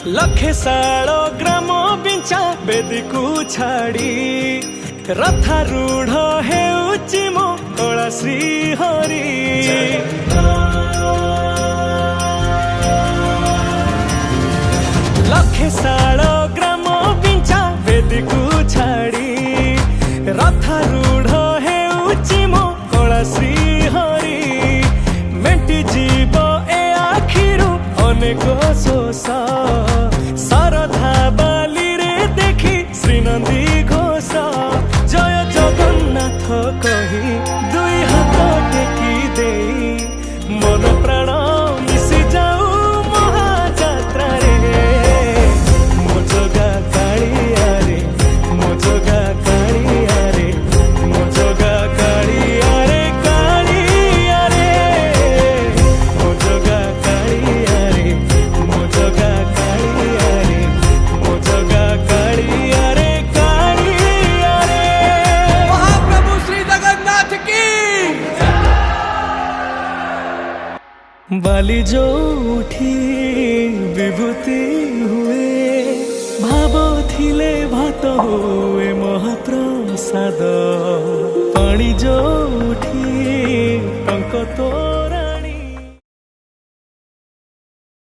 लखे साल ग्राम बिंचा बेदी को छाड़ी रथारूढ़ हेउची मो कला श्री हरि। लखे साल ग्राम बिंचा बेदी को छाड़ी रथारूढ़ हेउची मो कला श्री हरि। मेटी जीव ए आखिरु अनेक शोष सरधा बाली रे देखी श्रीनंदी घोष। जय जगन्नाथ कही दुई हाथ टेकी दे मन प्राण मिशि जाऊ महाजात्रा रे। मो जगा कालिया रे मो जगा कालिया रे मो जगा कालिया रे कालिया रे मो जगा कालिया रे मो जगा कालिया रे मो जगा कालिया रे कालिया रे। महाप्रभु श्री जगन्नाथ की बाली जो उठी विभूति हुए भाव थिले भात हुए महाप्रसाद। पानी जो उठी टंक तो